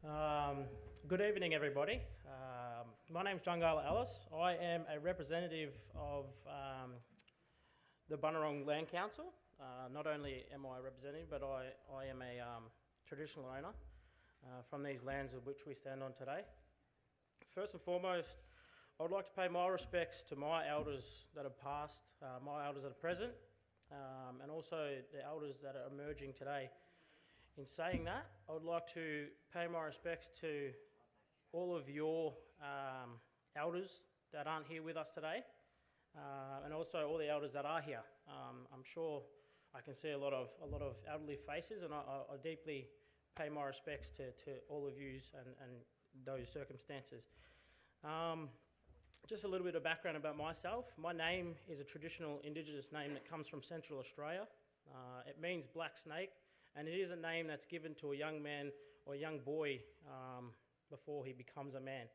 Good evening, everybody. My name's Jungala Ellis. I am a representative of the Bunurong Land Council. Not only am I a representative, but I am a traditional owner from these lands of which we stand on today. First and foremost, I would like to pay my respects to my elders that have passed, my elders that are present, and also the elders that are emerging today. In saying that, I would like to pay my respects to all of your elders that aren't here with us today, and also all the elders that are here. I'm sure I can see a lot of elderly faces, and I deeply pay my respects to all of yous and those circumstances. Just a little bit of background about myself. My name is a traditional Indigenous name that comes from Central Australia. It means black snake. And it is a name that's given to a young man or a young boy before he becomes a man.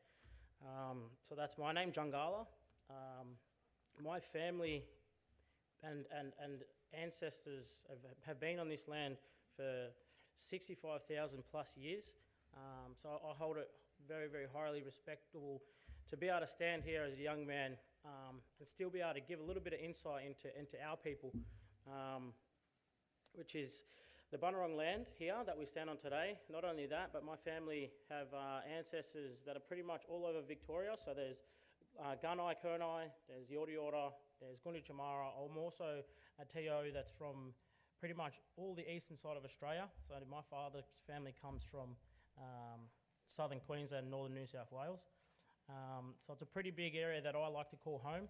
So that's my name, Jungala. My family and ancestors have been on this land for 65,000 plus years. So I hold it very, very highly respectable to be able to stand here as a young man and still be able to give a little bit of insight into our people, which is the Bunurong land here that we stand on today. Not only that, but my family have ancestors that are pretty much all over Victoria. So there's Gunai Kurnai, there's Yorta Yorta, there's Gunditjmara. I'm also a TO that's from pretty much all the eastern side of Australia. So my father's family comes from southern Queensland and northern New South Wales. So it's a pretty big area that I like to call home.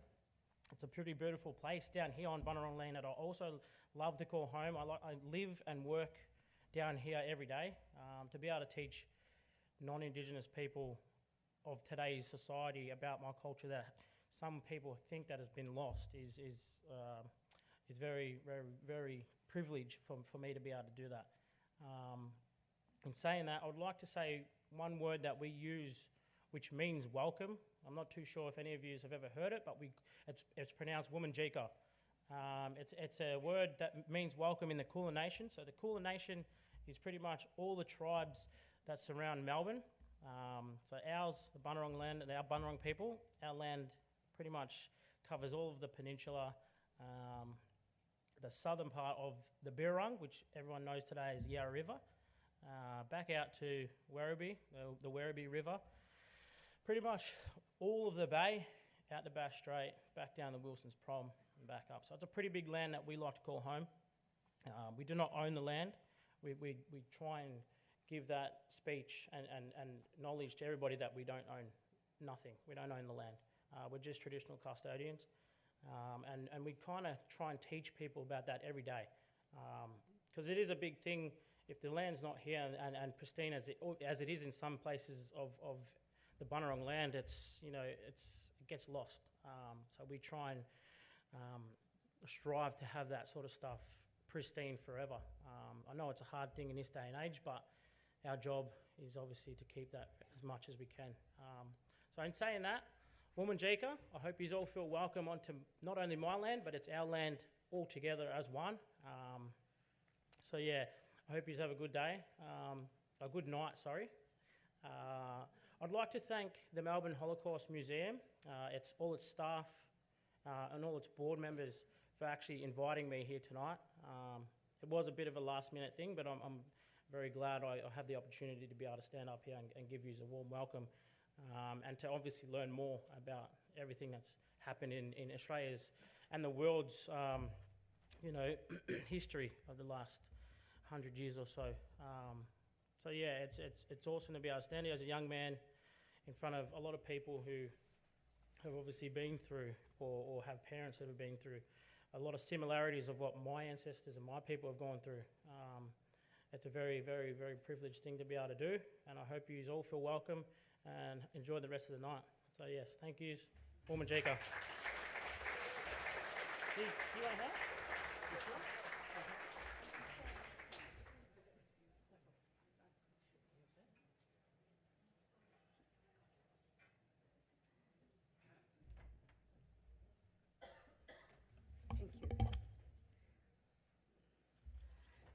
It's a pretty beautiful place down here on Bunurong land that I also love to call home. I live and work down here every day. To be able to teach non-Indigenous people of today's society about my culture that some people think that has been lost is very, very, very privileged for me to be able to do that. In saying that, I would like to say one word that we use which means welcome. I'm not too sure if any of you have ever heard it, but it's pronounced Womanjika. It's a word that means welcome in the Kulin Nation. So the Kulin Nation is pretty much all the tribes that surround Melbourne. So ours, the Bunurong land, our Bunurong people, our land pretty much covers all of the peninsula, the southern part of the Bunurong, which everyone knows today as Yarra River, back out to Werribee, the Werribee River. Pretty much all of the bay, out to Bass Strait, back down the Wilson's Prom and back up. So it's a pretty big land that we like to call home. We do not own the land. We try and give that speech and knowledge to everybody that we don't own nothing. We don't own the land. We're just traditional custodians. And we kind of try and teach people about that every day. Because it is a big thing if the land's not here and pristine as it is in some places of the Bunurong land, it gets lost. So we try and strive to have that sort of stuff pristine forever. I know it's a hard thing in this day and age, but our job is obviously to keep that as much as we can. So in saying that, Womanjika, I hope you all feel welcome onto not only my land, but it's our land all together as one. So yeah, I hope you have a good day, a good night, sorry. I'd like to thank the Melbourne Holocaust Museum, all its staff and all its board members for actually inviting me here tonight. It was a bit of a last minute thing, but I'm very glad I have the opportunity to be able to stand up here and give you a warm welcome and to obviously learn more about everything that's happened in Australia's and the world's history of the last 100 years or so. So yeah, it's awesome to be able to stand here as a young man in front of a lot of people who have obviously been through or have parents that have been through a lot of similarities of what my ancestors and my people have gone through. It's a very, very, very privileged thing to be able to do, and I hope you all feel welcome and enjoy the rest of the night. So yes, thank yous. Womanjika. Do you want help?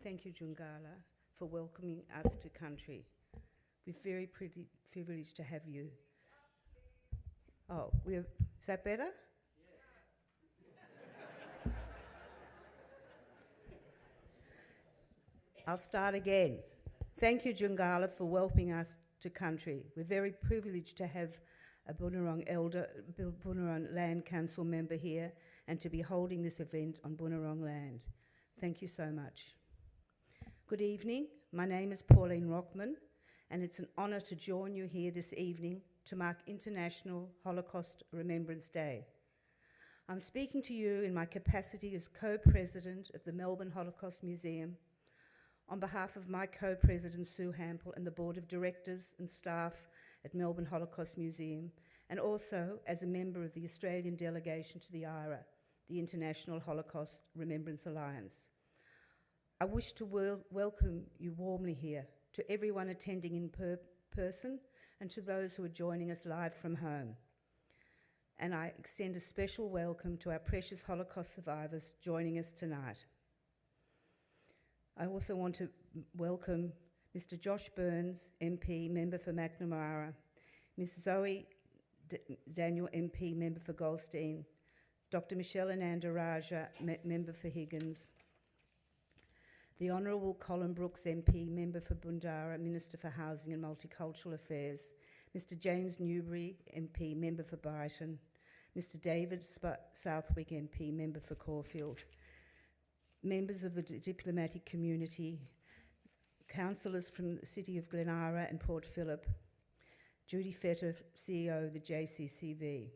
Thank you, Jungala, for welcoming us to country. We're very privileged to have you. Oh, is that better? I'll start again. Thank you, Jungala, for welcoming us to country. We're very privileged to have a Bunurong Land Council member here and to be holding this event on Bunurong land. Thank you so much. Good evening. My name is Pauline Rockman, and it's an honour to join you here this evening to mark International Holocaust Remembrance Day. I'm speaking to you in my capacity as co-president of the Melbourne Holocaust Museum, on behalf of my co-president Sue Hampel and the board of directors and staff at Melbourne Holocaust Museum, and also as a member of the Australian delegation to the IRA, the International Holocaust Remembrance Alliance. I wish to welcome you warmly here, to everyone attending in person and to those who are joining us live from home. And I extend a special welcome to our precious Holocaust survivors joining us tonight. I also want to welcome Mr. Josh Burns, MP, member for Macnamara, Ms. Zoe Daniel, MP, member for Goldstein, Dr. Michelle Ananda Raja, member for Higgins, the Honourable Colin Brooks, MP, member for Bundara, Minister for Housing and Multicultural Affairs, Mr. James Newbury, MP, member for Brighton, Mr. David Southwick, MP, member for Caulfield, members of the diplomatic community, councillors from the City of Glenara and Port Phillip, Judy Fetter, CEO of the JCCV.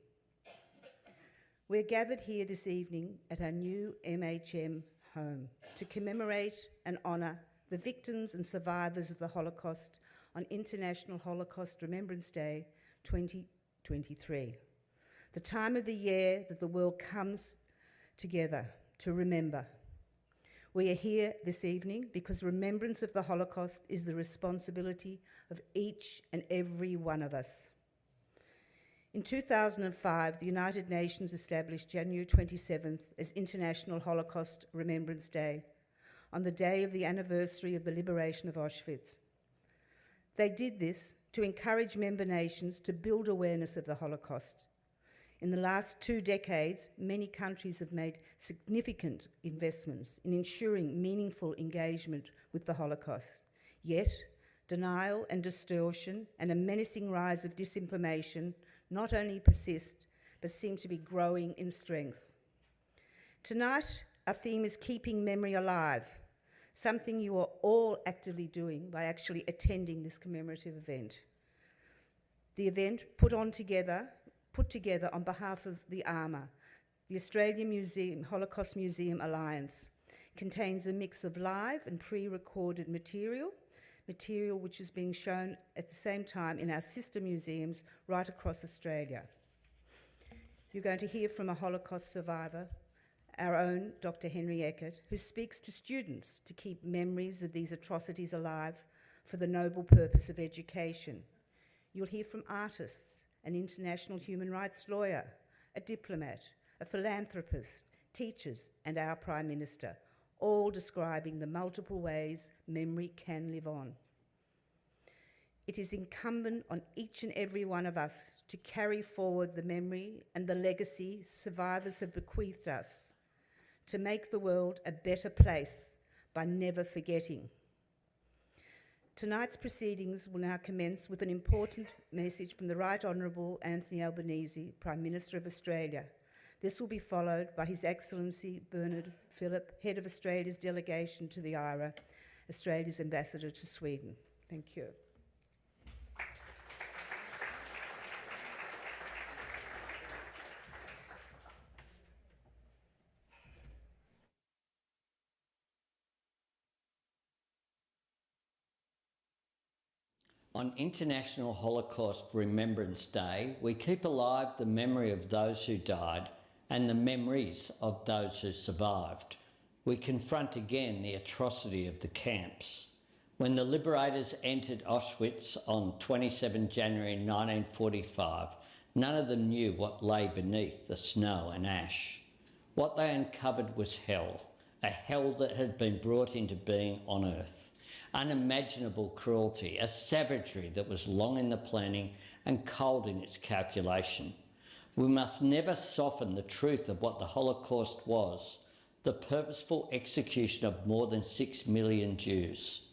We're gathered here this evening at our new MHM home to commemorate and honour the victims and survivors of the Holocaust on International Holocaust Remembrance Day 2023, the time of the year that the world comes together to remember. We are here this evening because remembrance of the Holocaust is the responsibility of each and every one of us. In 2005, the United Nations established January 27th as International Holocaust Remembrance Day, on the day of the anniversary of the liberation of Auschwitz. They did this to encourage member nations to build awareness of the Holocaust. In the last 2 decades, many countries have made significant investments in ensuring meaningful engagement with the Holocaust. Yet, denial and distortion and a menacing rise of disinformation not only persist, but seem to be growing in strength. Tonight, our theme is keeping memory alive, something you are all actively doing by actually attending this commemorative event. The event put together on behalf of the ARMA, the Australian Holocaust Museum Alliance, contains a mix of live and pre-recorded material which is being shown at the same time in our sister museums right across Australia. You're going to hear from a Holocaust survivor, our own Dr. Henry Ekert, who speaks to students to keep memories of these atrocities alive for the noble purpose of education. You'll hear from artists, an international human rights lawyer, a diplomat, a philanthropist, teachers, and our Prime Minister, all describing the multiple ways memory can live on. It is incumbent on each and every one of us to carry forward the memory and the legacy survivors have bequeathed us, to make the world a better place by never forgetting. Tonight's proceedings will now commence with an important message from the Right Honourable Anthony Albanese, Prime Minister of Australia. This will be followed by His Excellency Bernard Phillip, Head of Australia's Delegation to the IRA, Australia's Ambassador to Sweden. Thank you. On International Holocaust Remembrance Day, we keep alive the memory of those who died and the memories of those who survived. We confront again the atrocity of the camps. When the liberators entered Auschwitz on 27 January 1945, none of them knew what lay beneath the snow and ash. What they uncovered was hell, a hell that had been brought into being on earth. unimaginable cruelty, a savagery that was long in the planning and cold in its calculation. We must never soften the truth of what the Holocaust was, the purposeful execution of more than 6 million Jews.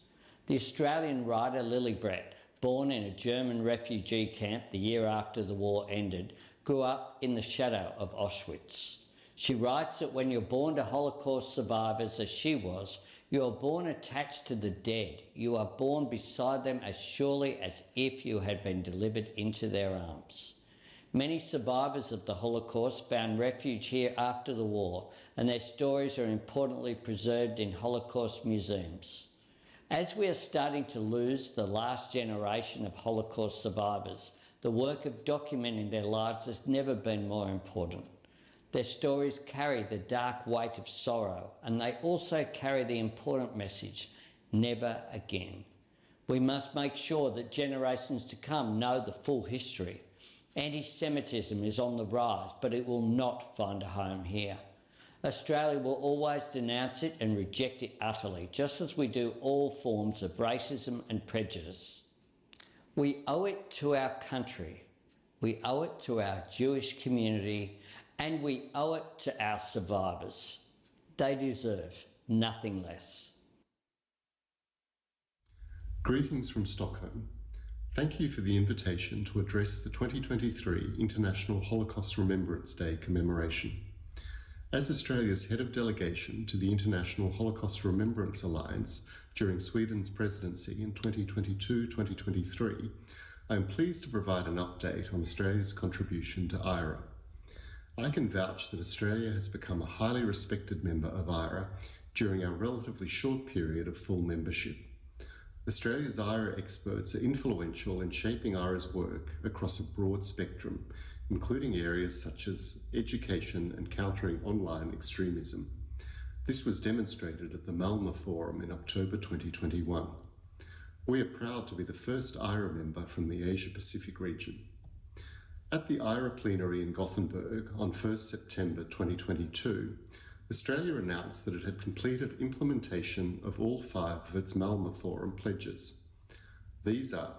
The Australian writer Lillibret, born in a German refugee camp the year after the war ended, grew up in the shadow of Auschwitz. She writes that when you're born to Holocaust survivors as she was, you are born attached to the dead. You are born beside them as surely as if you had been delivered into their arms. Many survivors of the Holocaust found refuge here after the war, and their stories are importantly preserved in Holocaust museums. As we are starting to lose the last generation of Holocaust survivors, the work of documenting their lives has never been more important. Their stories carry the dark weight of sorrow, and they also carry the important message, never again. We must make sure that generations to come know the full history. Anti-Semitism is on the rise, but it will not find a home here. Australia will always denounce it and reject it utterly, just as we do all forms of racism and prejudice. We owe it to our country, we owe it to our Jewish community, and we owe it to our survivors. They deserve nothing less. Greetings from Stockholm. Thank you for the invitation to address the 2023 International Holocaust Remembrance Day commemoration. As Australia's head of delegation to the International Holocaust Remembrance Alliance during Sweden's presidency in 2022-2023, I am pleased to provide an update on Australia's contribution to IHRA. I can vouch that Australia has become a highly respected member of IHRA during our relatively short period of full membership. Australia's IHRA experts are influential in shaping IHRA's work across a broad spectrum, including areas such as education and countering online extremism. This was demonstrated at the Malmö Forum in October 2021. We are proud to be the first IHRA member from the Asia-Pacific region. At the IHRA plenary in Gothenburg on 1st September 2022, Australia announced that it had completed implementation of all 5 of its Malmö Forum pledges. These are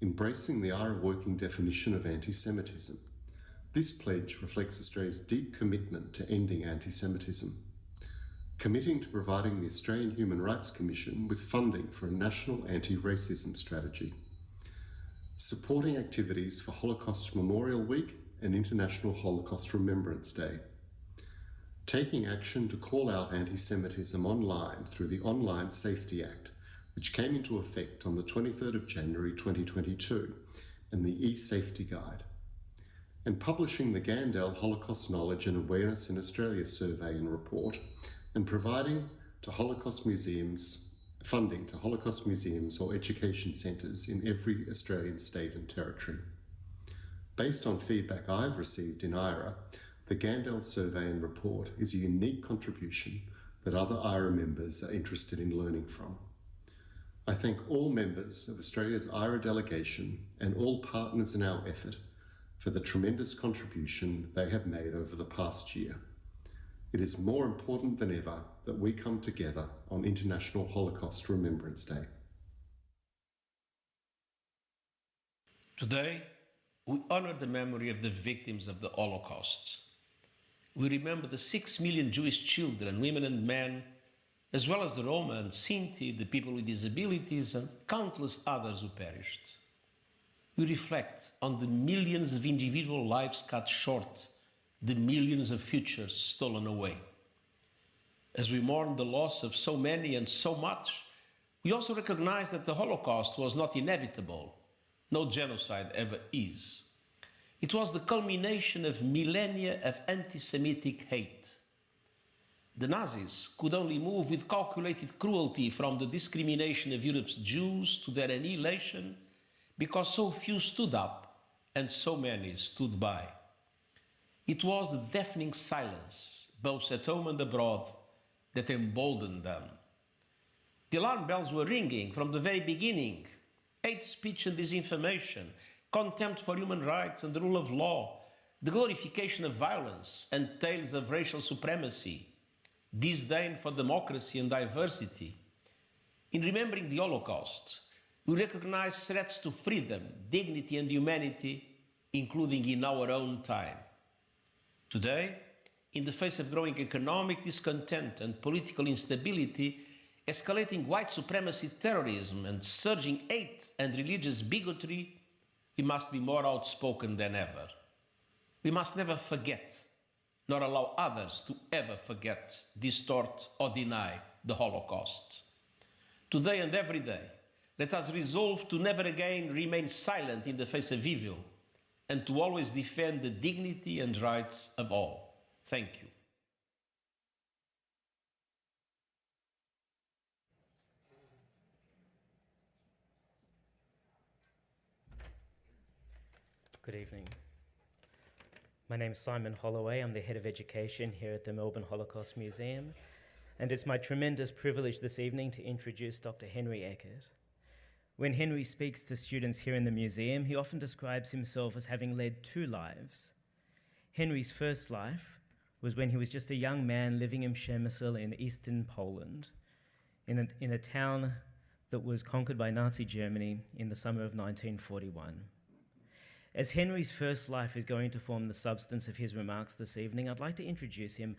embracing the IHRA working definition of anti-Semitism. This pledge reflects Australia's deep commitment to ending anti-Semitism. Committing to providing the Australian Human Rights Commission with funding for a national anti-racism strategy. Supporting activities for Holocaust Memorial Week and International Holocaust Remembrance Day. Taking action to call out anti-Semitism online through the Online Safety Act, which came into effect on the 23rd of January 2022, and the e-Safety Guide. And publishing the Gandel Holocaust Knowledge and Awareness in Australia survey and report, and providing to Holocaust museums funding to Holocaust museums or education centres in every Australian state and territory. Based on feedback I've received in IHRA, the Gandel survey and report is a unique contribution that other IHRA members are interested in learning from. I thank all members of Australia's IHRA delegation and all partners in our effort for the tremendous contribution they have made over the past year. It is more important than ever that we come together on International Holocaust Remembrance Day. Today, we honor the memory of the victims of the Holocaust. We remember the 6 million Jewish children, women and men, as well as the Roma and Sinti, the people with disabilities, and countless others who perished. We reflect on the millions of individual lives cut short, the millions of futures stolen away. As we mourn the loss of so many and so much, we also recognize that the Holocaust was not inevitable. No genocide ever is. It was the culmination of millennia of anti-Semitic hate. The Nazis could only move with calculated cruelty from the discrimination of Europe's Jews to their annihilation because so few stood up and so many stood by. It was the deafening silence, both at home and abroad, that emboldened them. The alarm bells were ringing from the very beginning. Hate speech and disinformation, contempt for human rights and the rule of law, the glorification of violence and tales of racial supremacy, disdain for democracy and diversity. In remembering the Holocaust, we recognize threats to freedom, dignity, and humanity, including in our own time. Today, in the face of growing economic discontent and political instability, escalating white supremacy terrorism, and surging hate and religious bigotry, we must be more outspoken than ever. We must never forget, nor allow others to ever forget, distort, or deny the Holocaust. Today and every day, let us resolve to never again remain silent in the face of evil and to always defend the dignity and rights of all. Thank you. Good evening. My name is Simon Holloway. I'm the head of education here at the Melbourne Holocaust Museum, and it's my tremendous privilege this evening to introduce Dr. Henry Ekert. When Henry speaks to students here in the museum, he often describes himself as having led two lives. Henry's first life was when he was just a young man living in Przemysl in eastern Poland, in a town that was conquered by Nazi Germany in the summer of 1941. As Henry's first life is going to form the substance of his remarks this evening, I'd like to introduce him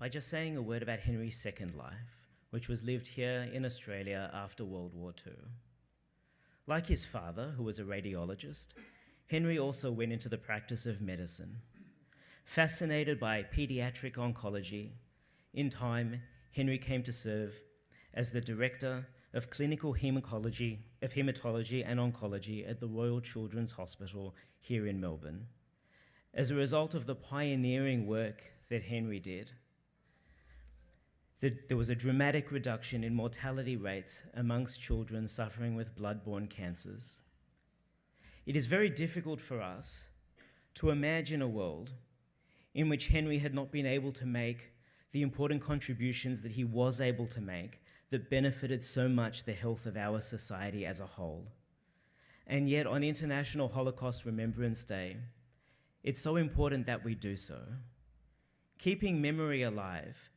by just saying a word about Henry's second life, which was lived here in Australia after World War II. Like his father, who was a radiologist, Henry also went into the practice of medicine. Fascinated by pediatric oncology, in time, Henry came to serve as the director of clinical hematology and oncology at the Royal Children's Hospital here in Melbourne. As a result of the pioneering work that Henry did, there was a dramatic reduction in mortality rates amongst children suffering with blood-borne cancers. It is very difficult for us to imagine a world in which Henry had not been able to make the important contributions that he was able to make that benefited so much the health of our society as a whole. And yet, on International Holocaust Remembrance Day, it's so important that we do so. Keeping memory alive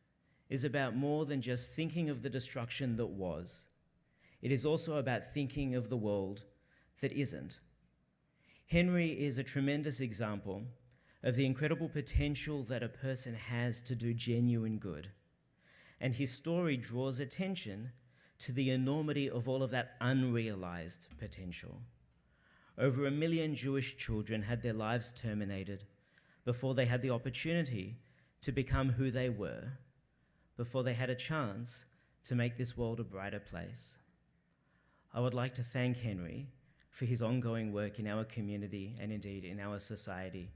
is about more than just thinking of the destruction that was. It is also about thinking of the world that isn't. Henry is a tremendous example of the incredible potential that a person has to do genuine good. And his story draws attention to the enormity of all of that unrealized potential. Over 1 million Jewish children had their lives terminated before they had the opportunity to become who they were, before they had a chance to make this world a brighter place. I would like to thank Henry for his ongoing work in our community and indeed in our society.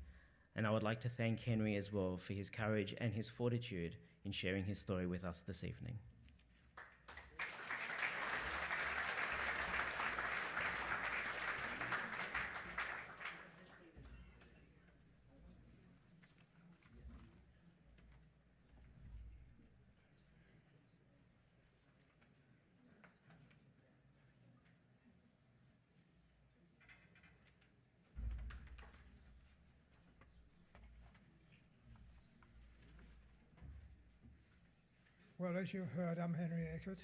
And I would like to thank Henry as well for his courage and his fortitude in sharing his story with us this evening. Well, as you heard, I'm Henry Ekert,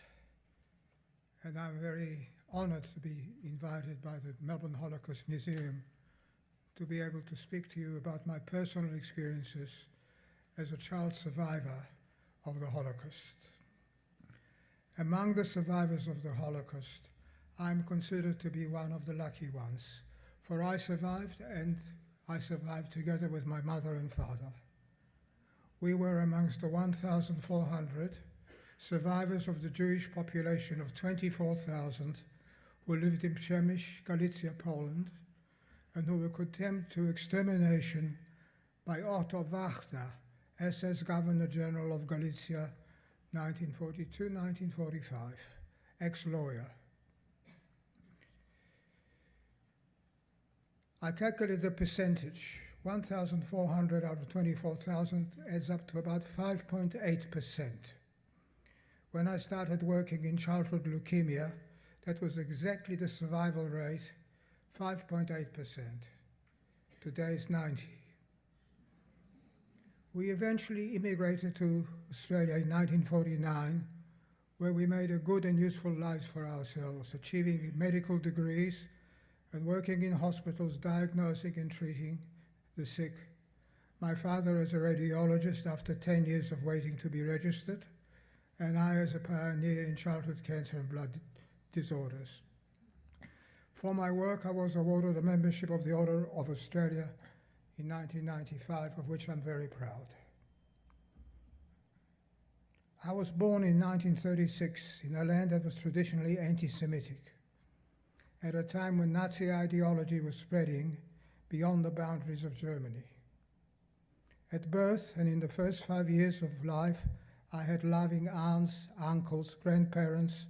and I'm very honored to be invited by the Melbourne Holocaust Museum to be able to speak to you about my personal experiences as a child survivor of the Holocaust. Among the survivors of the Holocaust, I'm considered to be one of the lucky ones, for I survived, and I survived together with my mother and father. We were amongst the 1,400 survivors of the Jewish population of 24,000 who lived in Przemysl, Galicia, Poland, and who were condemned to extermination by Otto Wagner, SS Governor General of Galicia, 1942-1945, ex-lawyer. I calculated the percentage. 1,400 out of 24,000 adds up to about 5.8%. When I started working in childhood leukemia, that was exactly the survival rate, 5.8%. Today it's 90. We eventually immigrated to Australia in 1949 where we made a good and useful lives for ourselves, achieving medical degrees and working in hospitals, diagnosing and treating the sick. My father as a radiologist after 10 years of waiting to be registered, and I as a pioneer in childhood cancer and blood disorders. For my work, I was awarded a membership of the Order of Australia in 1995, of which I'm very proud. I was born in 1936 in a land that was traditionally anti-Semitic, at a time when Nazi ideology was spreading beyond the boundaries of Germany. At birth and in the first 5 years of life, I had loving aunts, uncles, grandparents,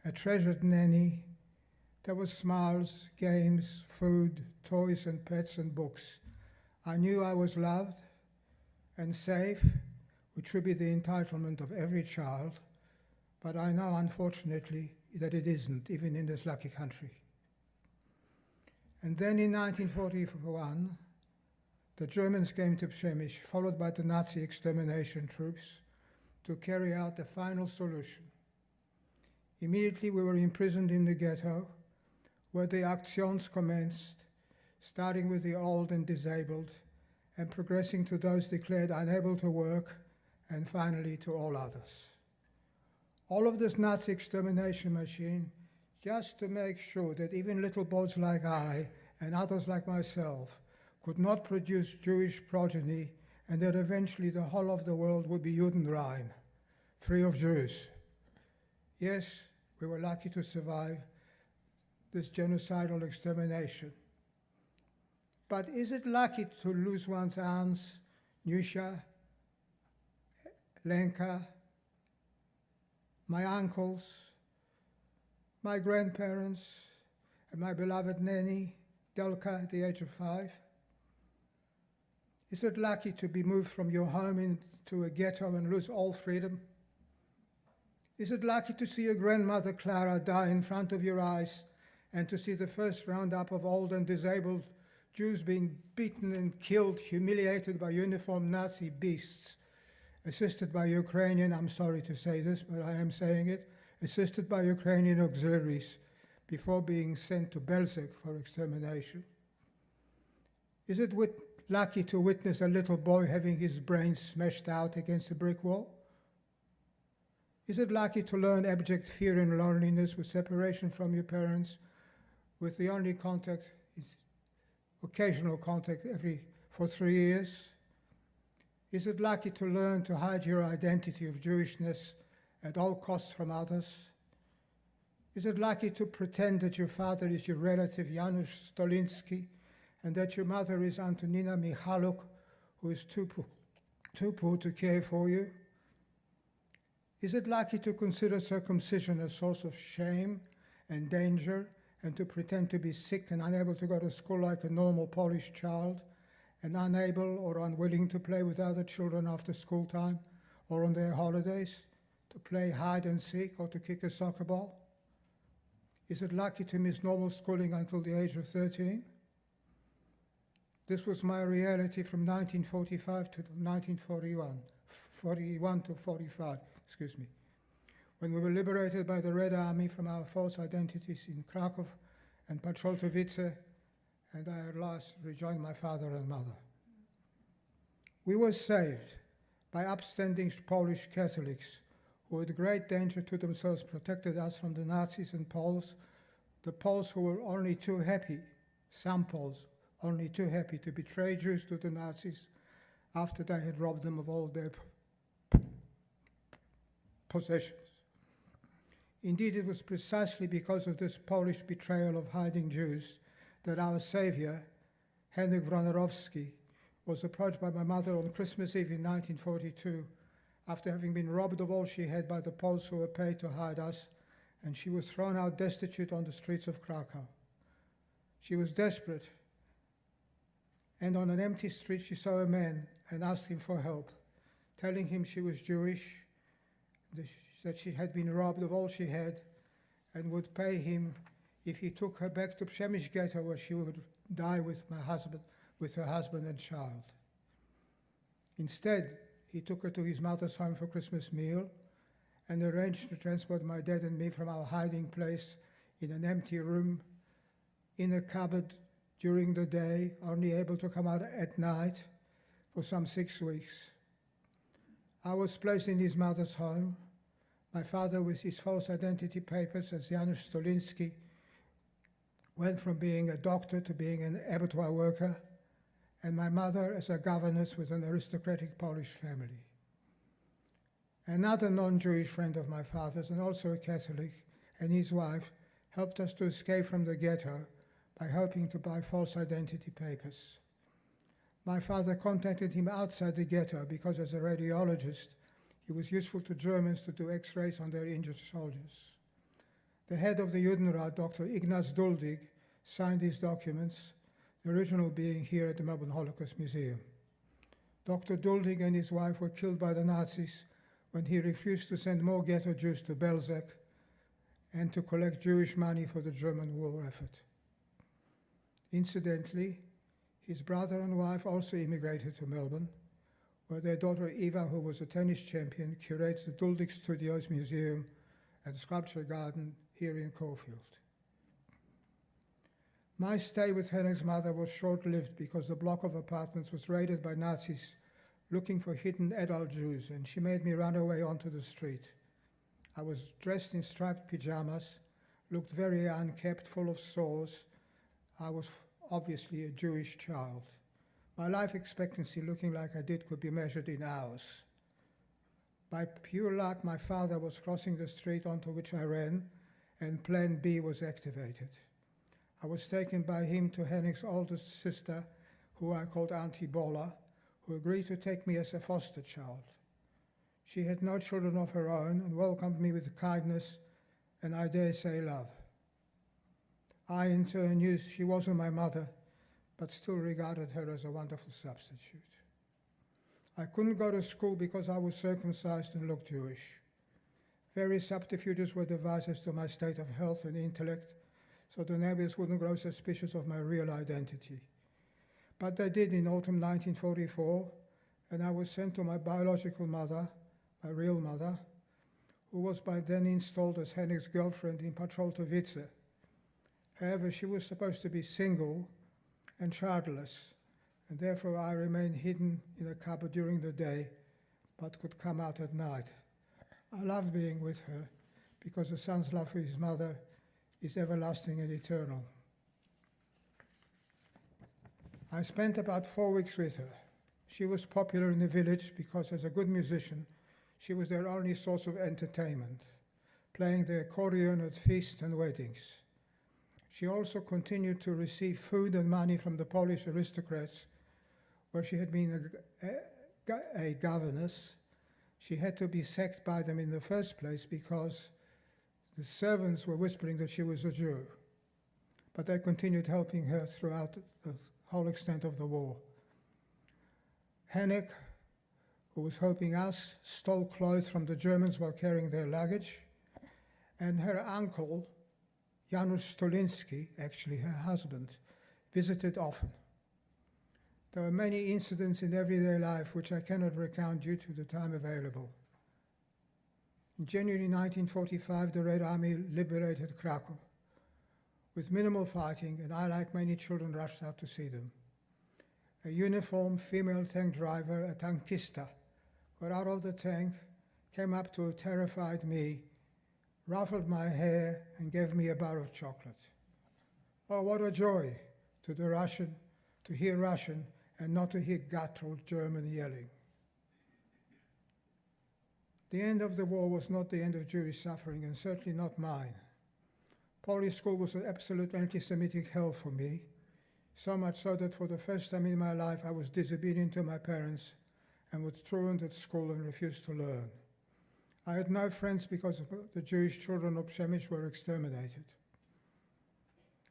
a treasured nanny. There were smiles, games, food, toys and pets and books. I knew I was loved and safe, which should be the entitlement of every child, but I know, unfortunately, that it isn't, even in this lucky country. And then in 1941, the Germans came to Przemyśl, followed by the Nazi extermination troops, to carry out the final solution. Immediately we were imprisoned in the ghetto, where the actions commenced, starting with the old and disabled, and progressing to those declared unable to work, and finally to all others. All of this Nazi extermination machine, just to make sure that even little boys like I and others like myself could not produce Jewish progeny, and that eventually the whole of the world would be Judenrein, free of Jews. Yes, we were lucky to survive this genocidal extermination. But is it lucky to lose one's aunts, Nusha, Lenka, my uncles, my grandparents, and my beloved nanny, Delka, at the age of 5? Is it lucky to be moved from your home into a ghetto and lose all freedom? Is it lucky to see your grandmother Clara die in front of your eyes and to see the first roundup of old and disabled Jews being beaten and killed, humiliated by uniformed Nazi beasts, assisted by Ukrainian, I'm sorry to say this, but I am saying it, assisted by Ukrainian auxiliaries before being sent to Belzec for extermination? Is it lucky to witness a little boy having his brain smashed out against a brick wall? Is it lucky to learn abject fear and loneliness with separation from your parents, with the only contact, occasional contact for 3 years? Is it lucky to learn to hide your identity of Jewishness at all costs from others? Is it lucky to pretend that your father is your relative Janusz Stolinsky and that your mother is Antonina Michaluk, who is too poor to care for you? Is it lucky to consider circumcision a source of shame and danger, and to pretend to be sick and unable to go to school like a normal Polish child, and unable or unwilling to play with other children after school time or on their holidays, to play hide and seek or to kick a soccer ball? Is it lucky to miss normal schooling until the age of 13? This was my reality from 1945 to 41 to 45, when we were liberated by the Red Army from our false identities in Krakow and Paczoltowice, and I at last rejoined my father and mother. We were saved by upstanding Polish Catholics who at great danger to themselves protected us from the Nazis and Poles, the Poles who were only too happy, some Poles, only too happy to betray Jews to the Nazis after they had robbed them of all their possessions. Indeed, it was precisely because of this Polish betrayal of hiding Jews that our savior, Henryk Wronorowski, was approached by my mother on Christmas Eve in 1942 after having been robbed of all she had by the Poles who were paid to hide us, and she was thrown out destitute on the streets of Krakow. She was desperate, and on an empty street she saw a man and asked him for help, telling him she was Jewish, that she had been robbed of all she had, and would pay him if he took her back to Przemyśl ghetto, where she would die with her husband and child. Instead, he took her to his mother's home for Christmas meal, and arranged to transport my dad and me from our hiding place in an empty room, in a cupboard during the day, only able to come out at night, for some 6 weeks. I was placed in his mother's home. My father, with his false identity papers as Janusz Stoliński, went from being a doctor to being an abattoir worker, and my mother as a governess with an aristocratic Polish family. Another non-Jewish friend of my father's, and also a Catholic, and his wife, helped us to escape from the ghetto by helping to buy false identity papers. My father contacted him outside the ghetto because as a radiologist, he was useful to Germans to do x-rays on their injured soldiers. The head of the Judenrat, Dr. Ignaz Duldig, signed these documents, the original being here at the Melbourne Holocaust Museum. Dr. Duldig and his wife were killed by the Nazis when he refused to send more ghetto Jews to Belzec and to collect Jewish money for the German war effort. Incidentally, his brother and wife also immigrated to Melbourne, where their daughter Eva, who was a tennis champion, curates the Duldig Studios Museum and Sculpture Garden here in Caulfield. My stay with Henek's mother was short-lived because the block of apartments was raided by Nazis looking for hidden adult Jews, and she made me run away onto the street. I was dressed in striped pajamas, looked very unkempt, full of sores. I was obviously a Jewish child. My life expectancy, looking like I did, could be measured in hours. By pure luck, my father was crossing the street onto which I ran, and Plan B was activated. I was taken by him to Henek's oldest sister, who I called Auntie Bola, who agreed to take me as a foster child. She had no children of her own and welcomed me with kindness and, I dare say, love. I, in turn, knew she wasn't my mother, but still regarded her as a wonderful substitute. I couldn't go to school because I was circumcised and looked Jewish. Various subterfuges were devised as to my state of health and intellect, so the neighbors wouldn't grow suspicious of my real identity. But they did in autumn 1944, and I was sent to my biological mother, my real mother, who was by then installed as Henek's girlfriend in Patroltowice. However, she was supposed to be single and childless, and therefore I remained hidden in a cupboard during the day, but could come out at night. I loved being with her, because a son's love for his mother is everlasting and eternal. I spent about 4 weeks with her. She was popular in the village because, as a good musician, she was their only source of entertainment, playing the accordion at feasts and weddings. She also continued to receive food and money from the Polish aristocrats, where she had been a governess. She had to be sacked by them in the first place because the servants were whispering that she was a Jew. But they continued helping her throughout the whole extent of the war. Henek, who was helping us, stole clothes from the Germans while carrying their luggage, and her uncle, Janusz Stoliński, actually her husband, visited often. There were many incidents in everyday life which I cannot recount due to the time available. In January 1945, the Red Army liberated Krakow. With minimal fighting, and I, like many children, rushed out to see them. A uniformed female tank driver, a tankista, got out of the tank, came up to a terrified me, ruffled my hair, and gave me a bar of chocolate. Oh, what a joy to hear Russian and not to hear guttural German yelling. The end of the war was not the end of Jewish suffering, and certainly not mine. Polish school was an absolute anti-Semitic hell for me, so much so that for the first time in my life I was disobedient to my parents and was truant at school and refused to learn. I had no friends because the Jewish children of Przemysl were exterminated.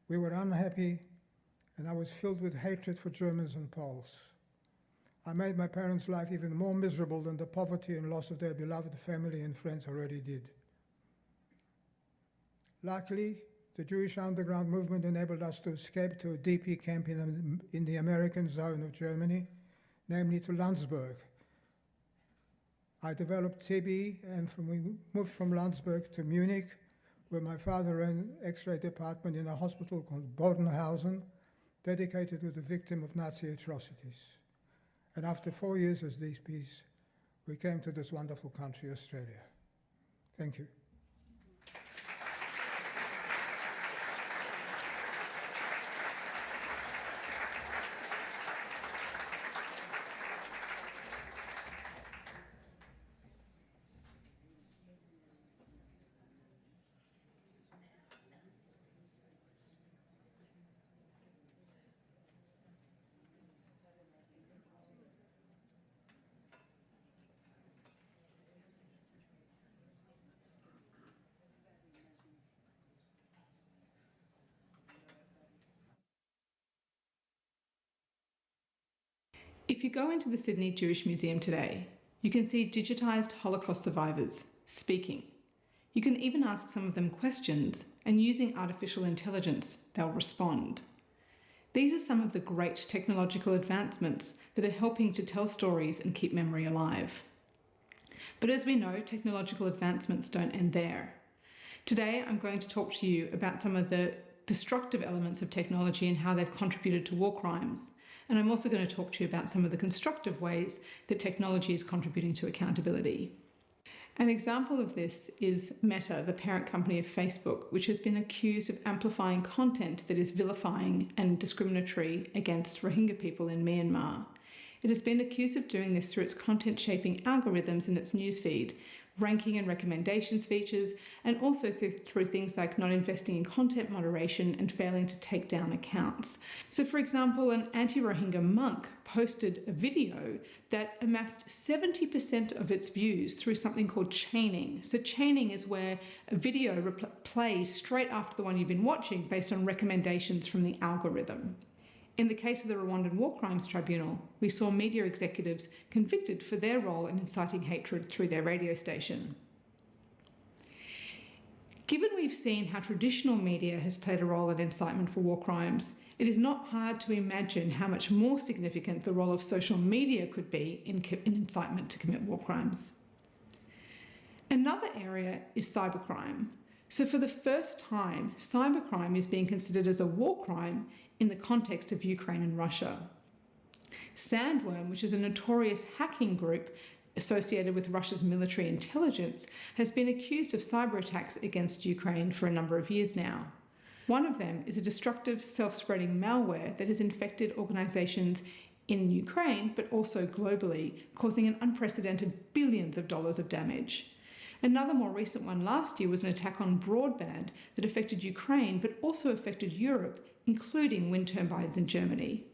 We were unhappy, and I was filled with hatred for Germans and Poles. I made my parents' life even more miserable than the poverty and loss of their beloved family and friends already did. Luckily, the Jewish underground movement enabled us to escape to a DP camp in the American zone of Germany, namely to Landsberg. I developed TB, and we moved from Landsberg to Munich, where my father ran an X-ray department in a hospital called Bodenhausen, dedicated to the victim of Nazi atrocities. And after 4 years as DPs, we came to this wonderful country, Australia. Thank you. If you go into the Sydney Jewish Museum today, you can see digitised Holocaust survivors speaking. You can even ask some of them questions, and using artificial intelligence, they'll respond. These are some of the great technological advancements that are helping to tell stories and keep memory alive. But as we know, technological advancements don't end there. Today, I'm going to talk to you about some of the destructive elements of technology and how they've contributed to war crimes. And I'm also going to talk to you about some of the constructive ways that technology is contributing to accountability. An example of this is Meta, the parent company of Facebook, which has been accused of amplifying content that is vilifying and discriminatory against Rohingya people in Myanmar. It has been accused of doing this through its content-shaping algorithms in its newsfeed, ranking and recommendations features, and also through things like not investing in content moderation and failing to take down accounts. So, for example, an anti-Rohingya monk posted a video that amassed 70% of its views through something called chaining. So chaining is where a video plays straight after the one you've been watching based on recommendations from the algorithm. In the case of the Rwandan War Crimes Tribunal, we saw media executives convicted for their role in inciting hatred through their radio station. Given we've seen how traditional media has played a role in incitement for war crimes, it is not hard to imagine how much more significant the role of social media could be in incitement to commit war crimes. Another area is cybercrime. So for the first time, cybercrime is being considered as a war crime in the context of Ukraine and Russia. Sandworm, which is a notorious hacking group associated with Russia's military intelligence, has been accused of cyber attacks against Ukraine for a number of years now. One of them is a destructive, self-spreading malware that has infected organisations in Ukraine, but also globally, causing an unprecedented billions of dollars of damage. Another more recent one last year was an attack on broadband that affected Ukraine, but also affected Europe, including wind turbines in Germany.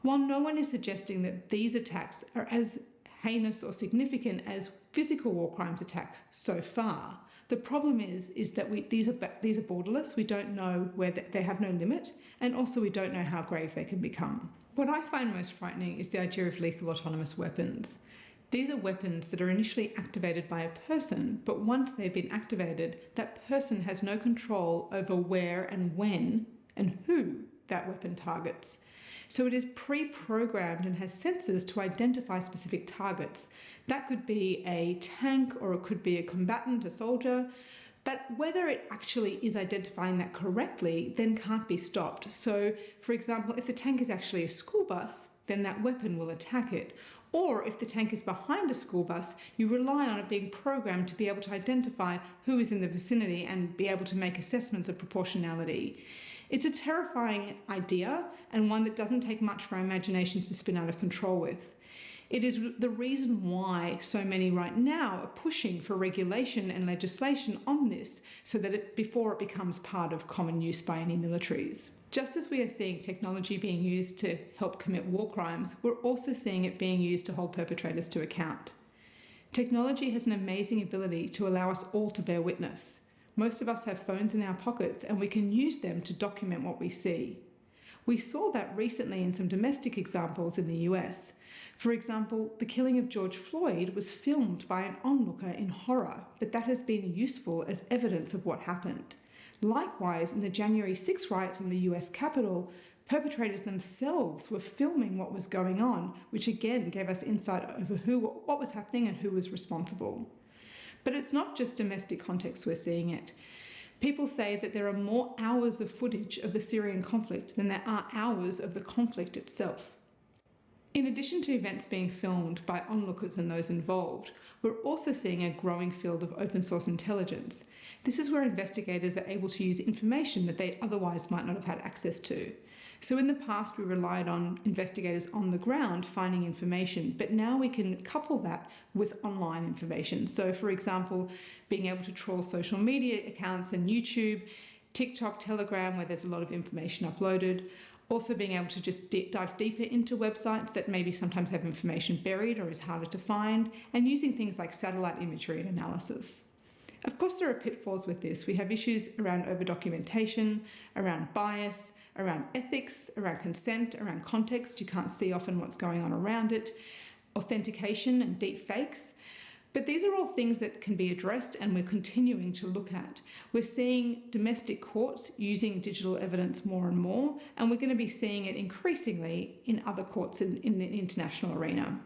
While no one is suggesting that these attacks are as heinous or significant as physical war crimes attacks so far, the problem is that these are borderless. We don't know where they have no limit, and also we don't know how grave they can become. What I find most frightening is the idea of lethal autonomous weapons. These are weapons that are initially activated by a person, but once they've been activated, that person has no control over where and when and who that weapon targets. So it is pre-programmed and has sensors to identify specific targets. That could be a tank, or it could be a combatant, a soldier, but whether it actually is identifying that correctly then can't be stopped. So, for example, if the tank is actually a school bus, then that weapon will attack it. Or if the tank is behind a school bus, you rely on it being programmed to be able to identify who is in the vicinity and be able to make assessments of proportionality. It's a terrifying idea, and one that doesn't take much for our imaginations to spin out of control with. It is the reason why so many right now are pushing for regulation and legislation on this, so that before it becomes part of common use by any militaries. Just as we are seeing technology being used to help commit war crimes, we're also seeing it being used to hold perpetrators to account. Technology has an amazing ability to allow us all to bear witness. Most of us have phones in our pockets, and we can use them to document what we see. We saw that recently in some domestic examples in the US. For example, the killing of George Floyd was filmed by an onlooker in horror, but that has been useful as evidence of what happened. Likewise, in the January 6 riots in the US Capitol, Perpetrators themselves were filming what was going on, which again gave us insight over what was happening and who was responsible. But it's not just domestic context we're seeing it. People say that there are more hours of footage of the Syrian conflict than there are hours of the conflict itself. In addition to events being filmed by onlookers and those involved, we're also seeing a growing field of open source intelligence. This is where investigators are able to use information that they otherwise might not have had access to. So in the past, we relied on investigators on the ground finding information, but now we can couple that with online information. So for example, being able to trawl social media accounts and YouTube, TikTok, Telegram, where there's a lot of information uploaded. Also being able to just dive deeper into websites that maybe sometimes have information buried or is harder to find, and using things like satellite imagery and analysis. Of course, there are pitfalls with this. We have issues around over-documentation, around bias, around ethics, around consent, around context. You can't see often what's going on around it, authentication and deep fakes. But these are all things that can be addressed and we're continuing to look at. We're seeing domestic courts using digital evidence more and more, and we're going to be seeing it increasingly in other courts in the international arena.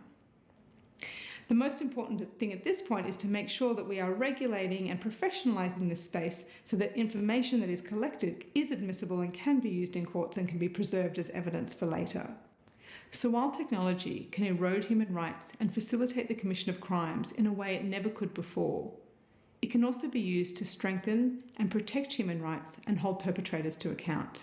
The most important thing at this point is to make sure that we are regulating and professionalising this space so that information that is collected is admissible and can be used in courts and can be preserved as evidence for later. So while technology can erode human rights and facilitate the commission of crimes in a way it never could before, it can also be used to strengthen and protect human rights and hold perpetrators to account.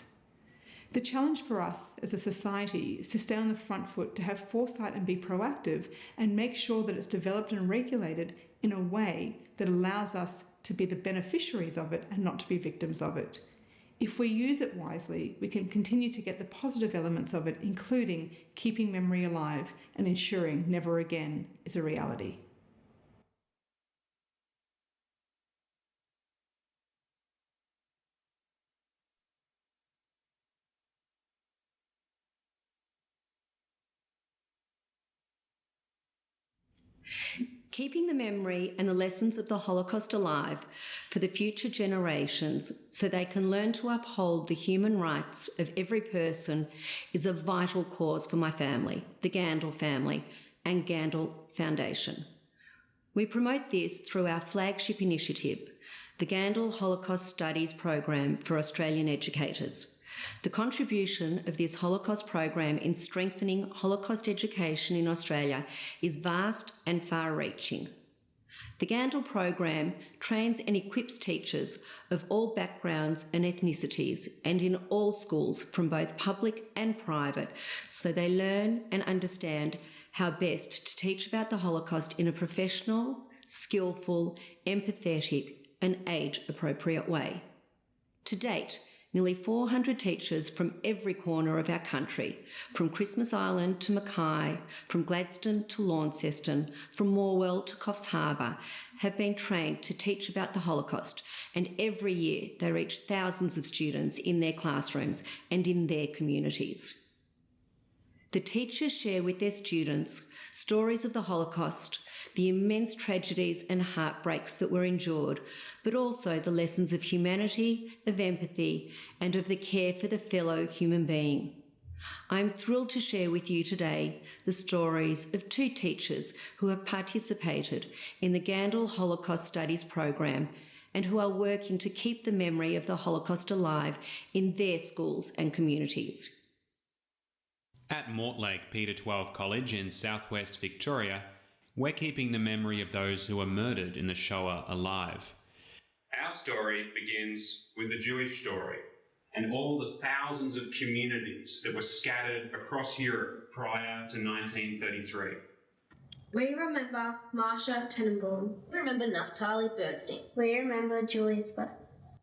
The challenge for us as a society is to stay on the front foot, to have foresight and be proactive and make sure that it's developed and regulated in a way that allows us to be the beneficiaries of it and not to be victims of it. If we use it wisely, we can continue to get the positive elements of it, including keeping memory alive and ensuring never again is a reality. Keeping the memory and the lessons of the Holocaust alive for the future generations so they can learn to uphold the human rights of every person is a vital cause for my family, the Gandel family, and Gandel Foundation. We promote this through our flagship initiative, the Gandel Holocaust Studies Program for Australian Educators. The contribution of this Holocaust program in strengthening Holocaust education in Australia is vast and far-reaching. The Gandel program trains and equips teachers of all backgrounds and ethnicities and in all schools from both public and private so they learn and understand how best to teach about the Holocaust in a professional, skillful, empathetic and age-appropriate way. To date, nearly 400 teachers from every corner of our country, from Christmas Island to Mackay, from Gladstone to Launceston, from Morwell to Coffs Harbour, have been trained to teach about the Holocaust, and every year they reach thousands of students in their classrooms and in their communities. The teachers share with their students stories of the Holocaust, the immense tragedies and heartbreaks that were endured, but also the lessons of humanity, of empathy, and of the care for the fellow human being. I'm thrilled to share with you today the stories of two teachers who have participated in the Gandel Holocaust Studies program and who are working to keep the memory of the Holocaust alive in their schools and communities. At Mortlake Peter XII College in southwest Victoria, we're keeping the memory of those who were murdered in the Shoah alive. Our story begins with the Jewish story and all the thousands of communities that were scattered across Europe prior to 1933. We remember Marsha Tenenbaum. We remember Naftali Bernstein. We remember Julius Left.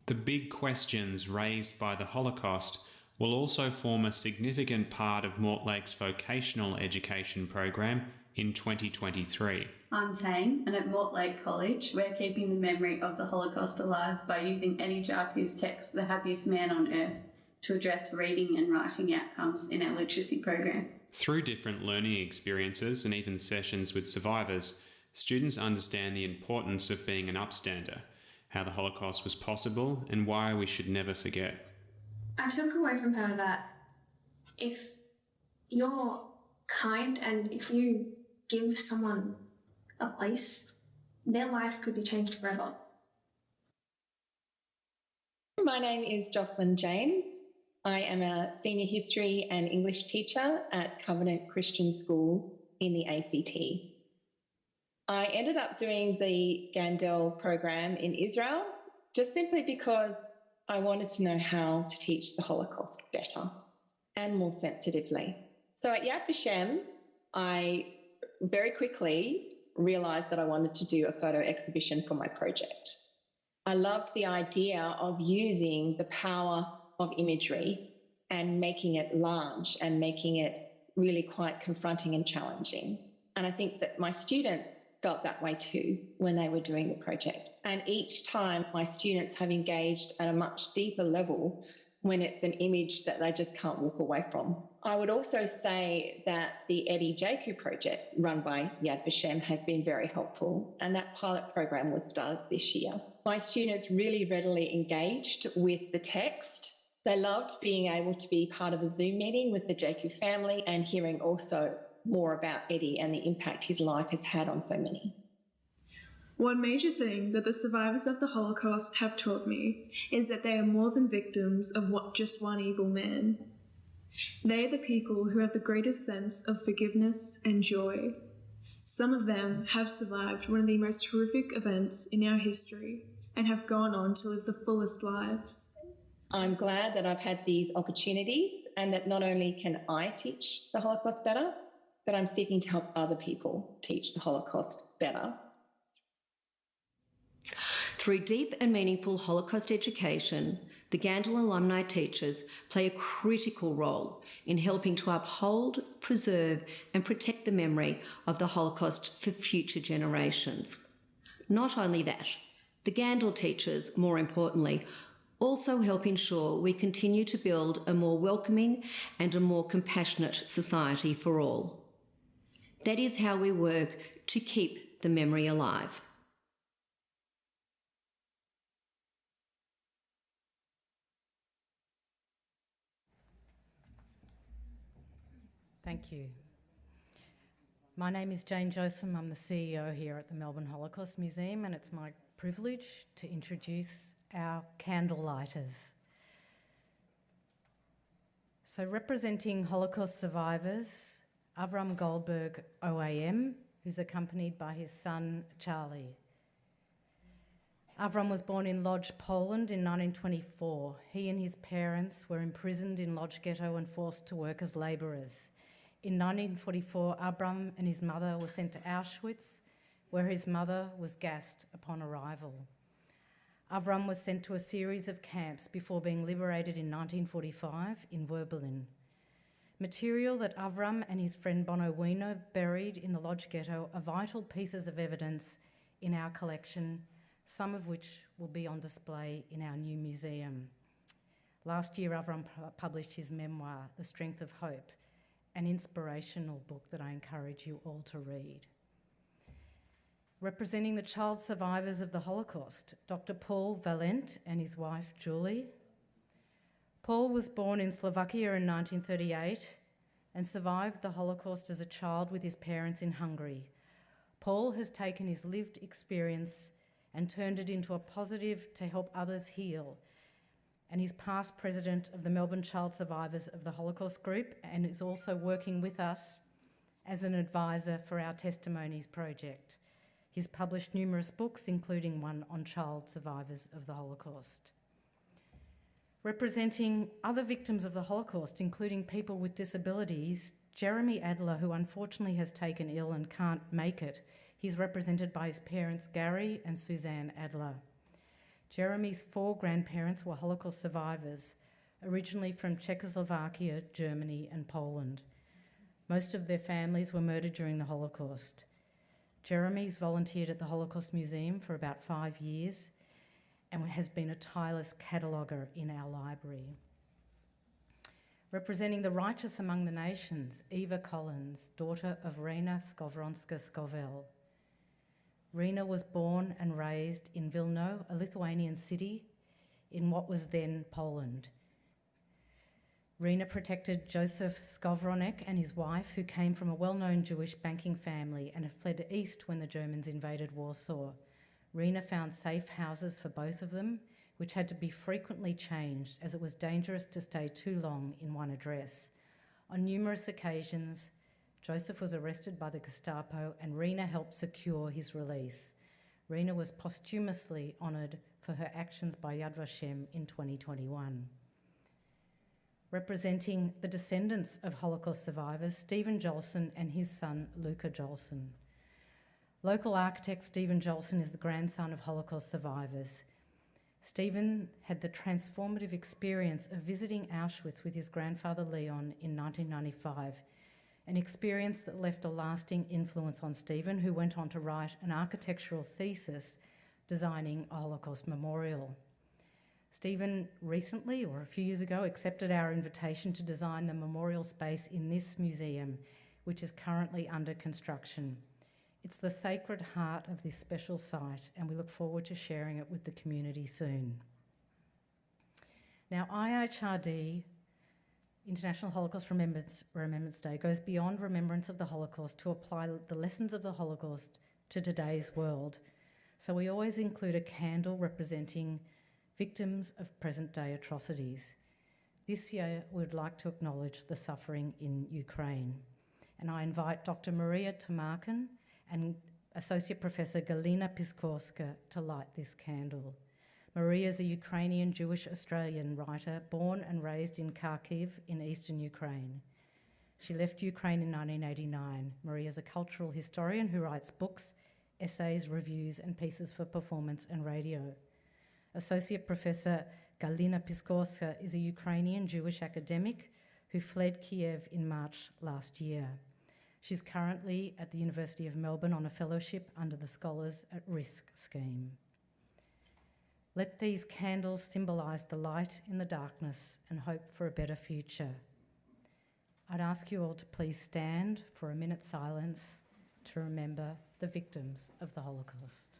The big questions raised by the Holocaust will also form a significant part of Mortlake's vocational education program in 2023. I'm Tane, and at Mortlake College, we're keeping the memory of the Holocaust alive by using Annie Jarku's text, The Happiest Man on Earth, to address reading and writing outcomes in our literacy program. Through different learning experiences and even sessions with survivors, students understand the importance of being an upstander, how the Holocaust was possible, and why we should never forget. I took away from her that If you're kind and if you give someone a place, their life could be changed forever. My name is Jocelyn James. I am a senior history and English teacher at Covenant Christian School in the ACT. I ended up doing the Gandel program in Israel just simply because I wanted to know how to teach the Holocaust better and more sensitively. So at Yad Vashem, I very quickly realised that I wanted to do a photo exhibition for my project. I loved the idea of using the power of imagery and making it large and making it really quite confronting and challenging. And I think that my students felt that way too when they were doing the project. And each time my students have engaged at a much deeper level when it's an image that they just can't walk away from. I would also say that the Eddie Jaku project run by Yad Vashem has been very helpful, and that pilot program was started this year. My students really readily engaged with the text. They loved being able to be part of a Zoom meeting with the Jaku family and hearing also more about Eddie and the impact his life has had on so many. One major thing that the survivors of the Holocaust have taught me is that they are more than victims of just one evil man. They are the people who have the greatest sense of forgiveness and joy. Some of them have survived one of the most horrific events in our history and have gone on to live the fullest lives. I'm glad that I've had these opportunities and that not only can I teach the Holocaust better, but I'm seeking to help other people teach the Holocaust better. Through deep and meaningful Holocaust education, the Gandel alumni teachers play a critical role in helping to uphold, preserve and protect the memory of the Holocaust for future generations. Not only that, the Gandel teachers, more importantly, also help ensure we continue to build a more welcoming and a more compassionate society for all. That is how we work to keep the memory alive. Thank you. My name is Jayne Josem. I'm the CEO here at the Melbourne Holocaust Museum, and it's my privilege to introduce our candlelighters. So representing Holocaust survivors, Avram Goldberg OAM, who's accompanied by his son Charlie. Avram was born in Lodz, Poland in 1924. He and his parents were imprisoned in Lodz ghetto and forced to work as labourers. In 1944, Avram and his mother were sent to Auschwitz, where his mother was gassed upon arrival. Avram was sent to a series of camps before being liberated in 1945 in Werblin. Material that Avram and his friend Bono Wiener buried in the Lodz ghetto are vital pieces of evidence in our collection, some of which will be on display in our new museum. Last year, Avram published his memoir, The Strength of Hope, an inspirational book that I encourage you all to read. Representing the child survivors of the Holocaust, Dr. Paul Valent and his wife Julie. Paul was born in Slovakia in 1938 and survived the Holocaust as a child with his parents in Hungary. Paul has taken his lived experience and turned it into a positive to help others heal, and he's past president of the Melbourne Child Survivors of the Holocaust Group and is also working with us as an advisor for our Testimonies project. He's published numerous books, including one on child survivors of the Holocaust. Representing other victims of the Holocaust, including people with disabilities, Jeremy Adler, who unfortunately has taken ill and can't make it. He's represented by his parents, Gary and Suzanne Adler. Jeremy's 4 grandparents were Holocaust survivors, originally from Czechoslovakia, Germany and Poland. Most of their families were murdered during the Holocaust. Jeremy's volunteered at the Holocaust Museum for about 5 years and has been a tireless cataloguer in our library. Representing the righteous among the nations, Eva Collins, daughter of Rena Skowronska-Skovel. Rena was born and raised in Vilno, a Lithuanian city in what was then Poland. Rena protected Joseph Skowronek and his wife, who came from a well-known Jewish banking family and had fled east when the Germans invaded Warsaw. Rena found safe houses for both of them, which had to be frequently changed as it was dangerous to stay too long in one address. On numerous occasions, Joseph was arrested by the Gestapo and Rena helped secure his release. Rena was posthumously honoured for her actions by Yad Vashem in 2021. Representing the descendants of Holocaust survivors, Stephen Jolson and his son, Luca Jolson. Local architect Stephen Jolson is the grandson of Holocaust survivors. Stephen had the transformative experience of visiting Auschwitz with his grandfather Leon in 1995, an experience that left a lasting influence on Stephen, who went on to write an architectural thesis designing a Holocaust memorial. Stephen recently, or a few years ago, accepted our invitation to design the memorial space in this museum, which is currently under construction. It's the sacred heart of this special site, and we look forward to sharing it with the community soon. Now, IHRD, International Holocaust Remembrance Day, goes beyond remembrance of the Holocaust to apply the lessons of the Holocaust to today's world. So we always include a candle representing victims of present-day atrocities. This year, we would like to acknowledge the suffering in Ukraine. And I invite Dr. Maria Tomarkin and Associate Professor Galina Piskorska to light this candle. Maria is a Ukrainian Jewish Australian writer born and raised in Kharkiv in eastern Ukraine. She left Ukraine in 1989. Maria is a cultural historian who writes books, essays, reviews, and pieces for performance and radio. Associate Professor Galina Piskorska is a Ukrainian Jewish academic who fled Kiev in March last year. She's currently at the University of Melbourne on a fellowship under the Scholars at Risk scheme. Let these candles symbolise the light in the darkness and hope for a better future. I'd ask you all to please stand for a minute's silence to remember the victims of the Holocaust.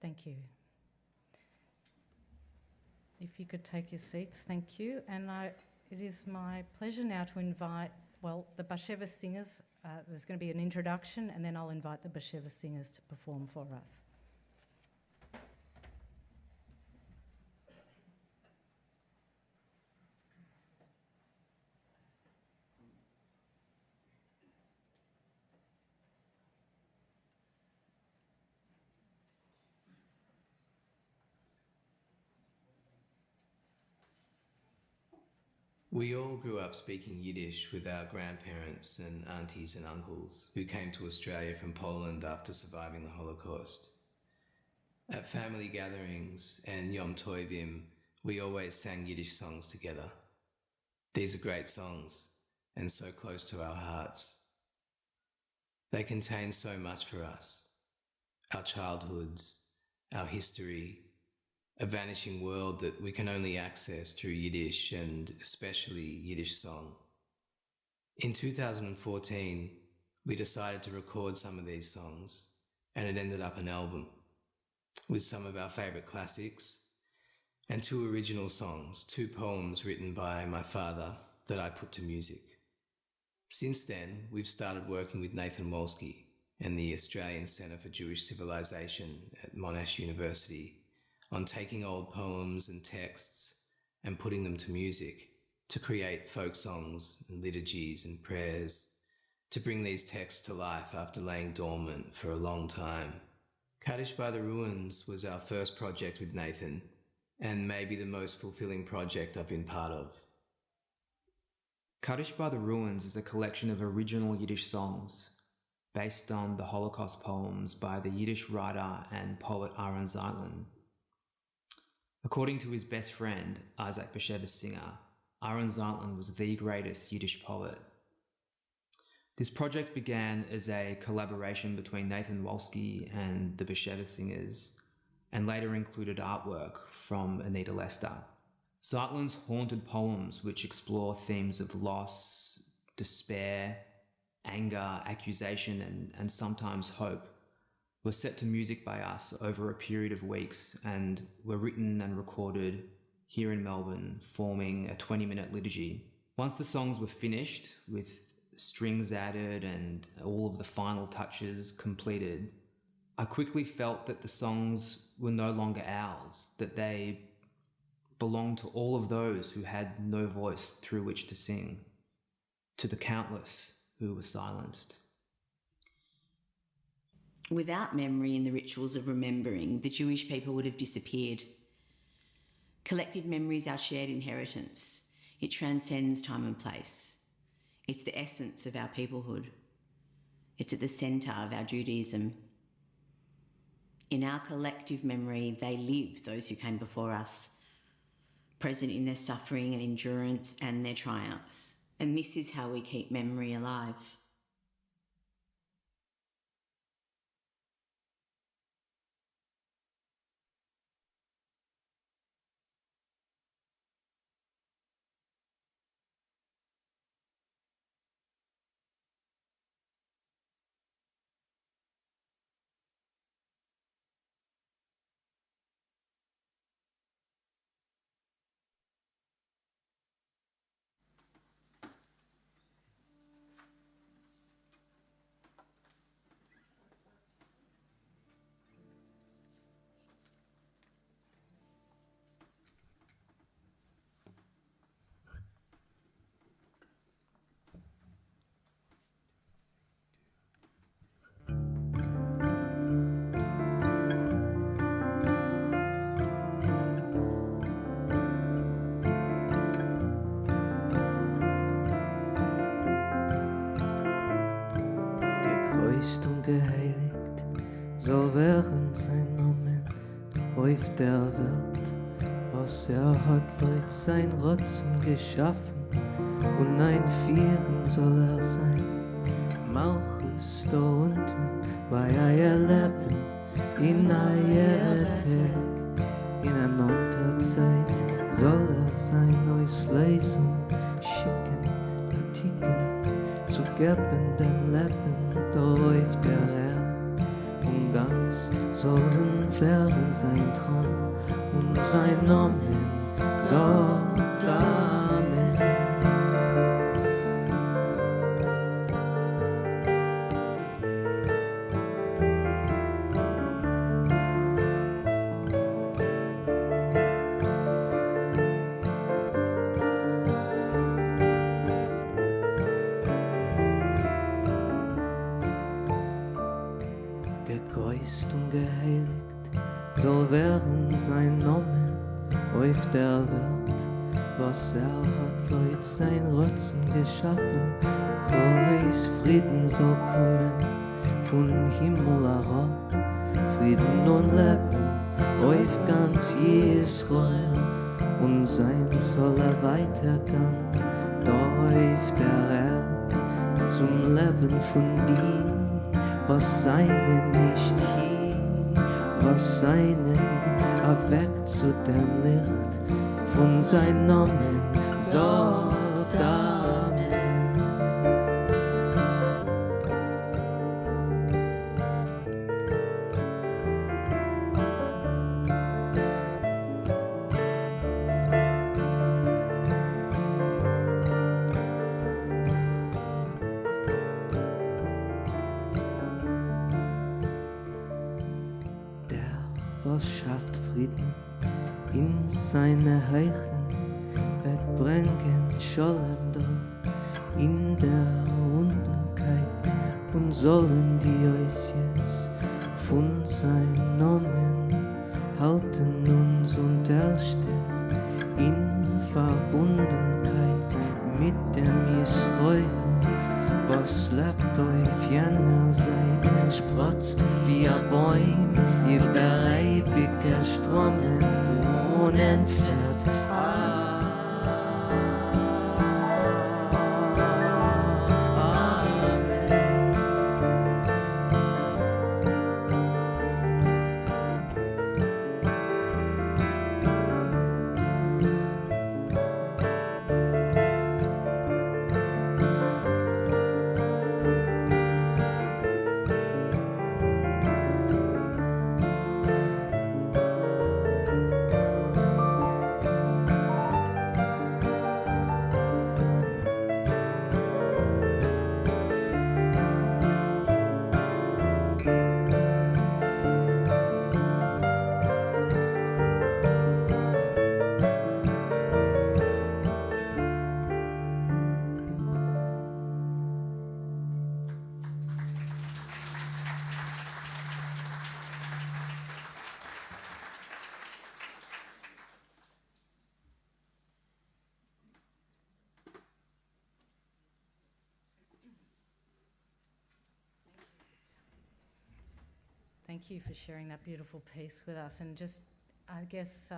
Thank you. If you could take your seats, thank you. And it is my pleasure now to invite, the Bashevis Singers. There's going to be an introduction, and then I'll invite the Bashevis Singers to perform for us. We all grew up speaking Yiddish with our grandparents and aunties and uncles who came to Australia from Poland after surviving the Holocaust. At family gatherings and Yom Tovim, we always sang Yiddish songs together. These are great songs and so close to our hearts. They contain so much for us, our childhoods, our history, a vanishing world that we can only access through Yiddish and especially Yiddish song. In 2014, we decided to record some of these songs, and it ended up an album with some of our favourite classics and 2 original songs, 2 poems written by my father that I put to music. Since then, we've started working with Nathan Wolski and the Australian Centre for Jewish Civilization at Monash University on taking old poems and texts and putting them to music to create folk songs and liturgies and prayers, to bring these texts to life after laying dormant for a long time. Kaddish by the Ruins was our first project with Nathan, and maybe the most fulfilling project I've been part of. Kaddish by the Ruins is a collection of original Yiddish songs based on the Holocaust poems by the Yiddish writer and poet Aaron Zeitlin. According to his best friend, Isaac Bashevis Singer, Aaron Zeitlin was the greatest Yiddish poet. This project began as a collaboration between Nathan Wolski and the Bashevis Singers, and later included artwork from Anita Lester. Zeitlin's haunted poems, which explore themes of loss, despair, anger, accusation, and sometimes hope, were set to music by us over a period of weeks and were written and recorded here in Melbourne, forming a 20-minute liturgy. Once the songs were finished, with strings added and all of the final touches completed, I quickly felt that the songs were no longer ours, that they belonged to all of those who had no voice through which to sing, to the countless who were silenced. Without memory and the rituals of remembering, the Jewish people would have disappeared. Collective memory is our shared inheritance. It transcends time and place. It's the essence of our peoplehood. It's at the centre of our Judaism. In our collective memory, they live, those who came before us, present in their suffering and endurance and their triumphs. And this is how we keep memory alive. Geheiligt soll werden sein Namen auf der Welt, was hat Leut sein Rotzen geschaffen, und ein Vieren soll sein. Malchus da unten bei euer Leben, in euer Tag, in einer Unterzeit soll sein aus Lesung schicken, Artikeln zu geben dem Leben. Auf der Erde und ganz sollen werden sein Traum und sein Namen sagt Amen. Sein Namen auf der Welt, was hat Leut sein Rotzen geschaffen, Reis Frieden soll kommen, von Himmel herab, Frieden und Leben auf ganz Israel, und sein soll weitergehen, da auf der Erde, zum Leben von die, was seinen nicht hier, was seinen erweckt zu dem Licht von seinem Namen, sagt Amen. Was schafft Frieden in seine Heichen, wird bringen Scholem da in der Unkenkeit, und sollen die Oisies von sein Namen halten uns und erste in Verbundenheit mit dem Israel, was lebt auf jener Seite, sprotzt wie ein Bäum, über eibige Ströme unentfährt. Thank you for sharing that beautiful piece with us, and just, I guess,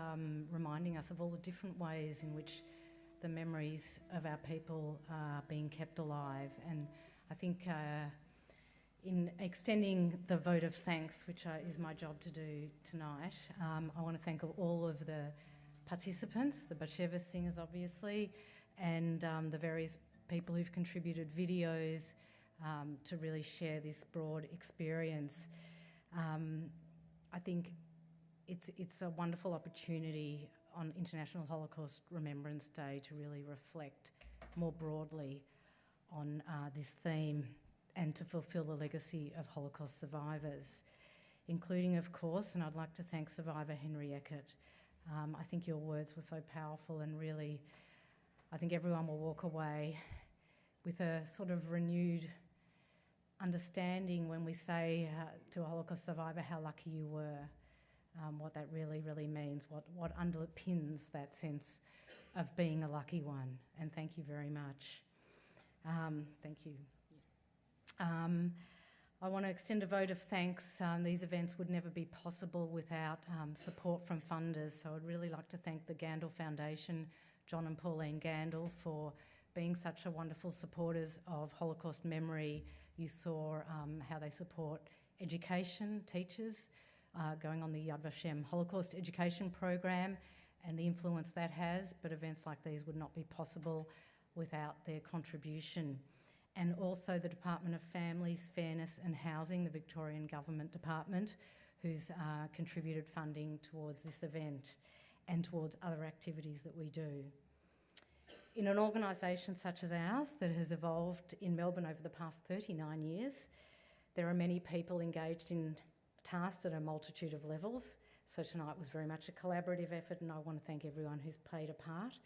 reminding us of all the different ways in which the memories of our people are being kept alive. And I think in extending the vote of thanks, which is my job to do tonight, I want to thank all of the participants, the Bashevis Singers obviously, and the various people who've contributed videos to really share this broad experience. I think it's a wonderful opportunity on International Holocaust Remembrance Day to really reflect more broadly on this theme and to fulfil the legacy of Holocaust survivors, including, of course, and I'd like to thank survivor Henry Ekert. I think your words were so powerful, and really I think everyone will walk away with a sort of renewed understanding when we say to a Holocaust survivor how lucky you were, what that really, really means, what underpins that sense of being a lucky one. And thank you very much. Thank you. I want to extend a vote of thanks. These events would never be possible without support from funders, so I'd really like to thank the Gandel Foundation, John and Pauline Gandel, for being such a wonderful supporters of Holocaust memory. You saw how they support education, teachers, going on the Yad Vashem Holocaust education program and the influence that has, but events like these would not be possible without their contribution. And also the Department of Families, Fairness and Housing, the Victorian Government Department, who's contributed funding towards this event and towards other activities that we do. In an organisation such as ours that has evolved in Melbourne over the past 39 years, there are many people engaged in tasks at a multitude of levels. So tonight was very much a collaborative effort, and I want to thank everyone who's played a part.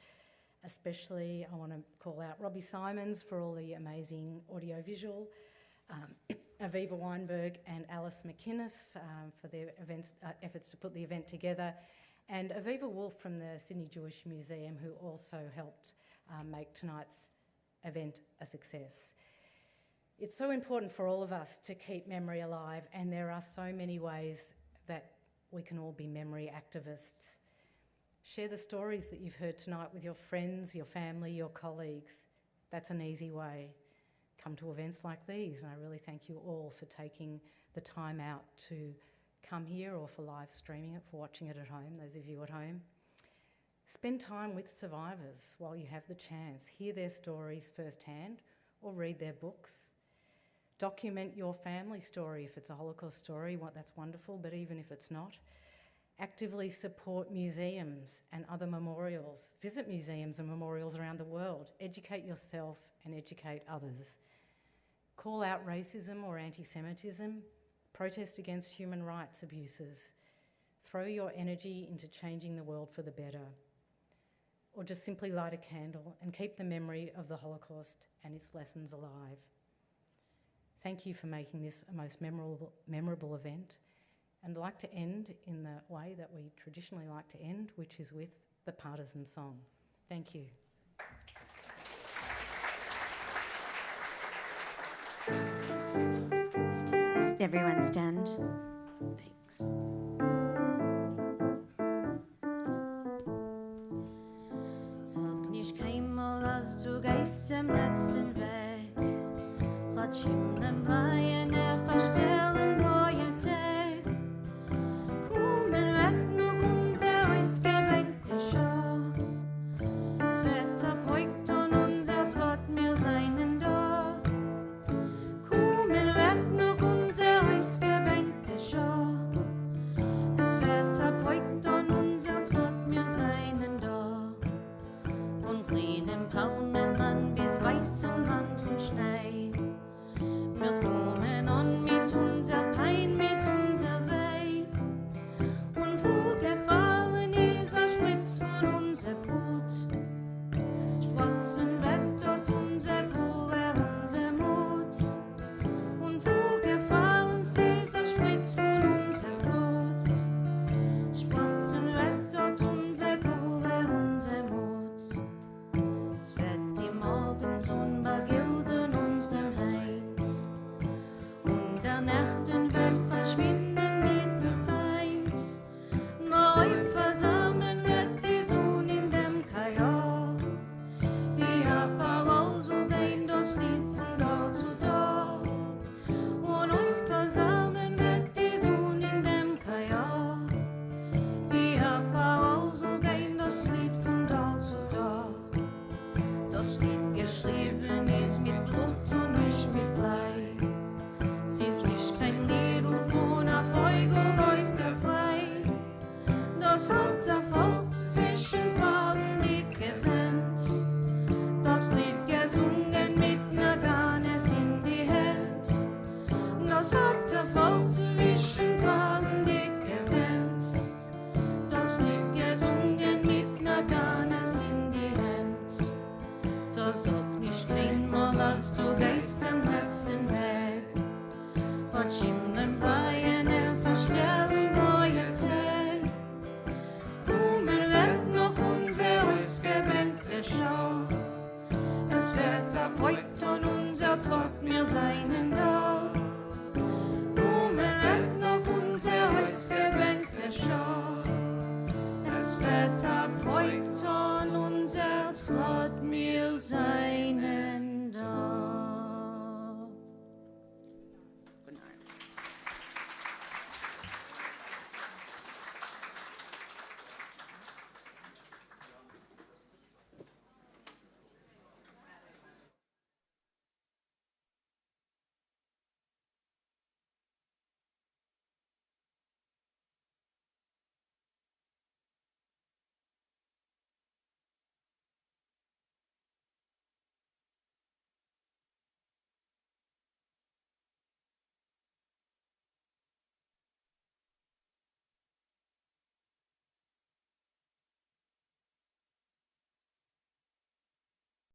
Especially I want to call out Robbie Simons for all the amazing audiovisual, Aviva Weinberg and Alice McInnes for their efforts to put the event together, and Aviva Wolf from the Sydney Jewish Museum, who also helped make tonight's event a success. It's so important for all of us to keep memory alive, and there are so many ways that we can all be memory activists. Share the stories that you've heard tonight with your friends, your family, your colleagues. That's an easy way. Come to events like these, and I really thank you all for taking the time out to come here, or for live streaming it, for watching it at home, those of you at home. Spend time with survivors while you have the chance. Hear their stories firsthand or read their books. Document your family story if it's a Holocaust story, that's wonderful, but even if it's not. Actively support museums and other memorials. Visit museums and memorials around the world. Educate yourself and educate others. Call out racism or anti-Semitism. Protest against human rights abuses. Throw your energy into changing the world for the better. Or just simply light a candle and keep the memory of the Holocaust and its lessons alive. Thank you for making this a most memorable event, And I'd like to end in the way that we traditionally like to end, which is with the partisan song. Thank you. Everyone stand. Thanks. Sag nicht keinmal, als du gehst im letzten Weg. Ratsch ihm den Bleien, verstellen neue Tag. Kommen weg noch unser ausgebänkte Schau. Das Wetter beugt und unser Trott mir seinen da. Kommen weg noch unser ausgebänkte Schau. Das Wetter beugt und unser Trott mir seinen da. Von grünem Palmenland bis weißem Land von Schnee. Wir kommen an mit unser Pein, mit unser Weh. Und wo gefallen ist, spritzt von unser Blut. Sprotzen wettert unser Pure, unser Mut. Und wo gefallen ist, spritzt von unser Blut. Sprotzen wettert unser Pure, unser Mut. Es wird die Morgensonne begilden uns dem Heinz. Und der Nächten wird verschwinden mit dem Feind. Neu versammeln wird die Sonne in dem Kajal. Wie ein Parol so gehen das Lied von da zu da. Und neu versammeln wird die Sonne in dem Kajal. Wie ein Parol so gehen das Lied von da zu da. Das Lied geschrieben ist mit Blut und nicht mit Blei. Es ist nicht kein Lied von einer Vogel läuft er frei. Das hat der Volk zwischen Farben nicht gewöhnt. Das Lied gesungen mit ner Ganes in die Hand. Das hat der Volk zwischen Farben nicht gewöhnt. Das Lied gesungen mit ner Ganes in die Hand. So sag nicht einmal, als du gehst den letzten Weg. Watsch ihm den Beinen, verstellen neue Tag. Kommen weg noch unser ausgebänkte Schau. Es wird erbeugt und unser Trott mir seinen da. Kommen weg noch unser ausgebänkte Schau. Es wird erbeugt und unser Trott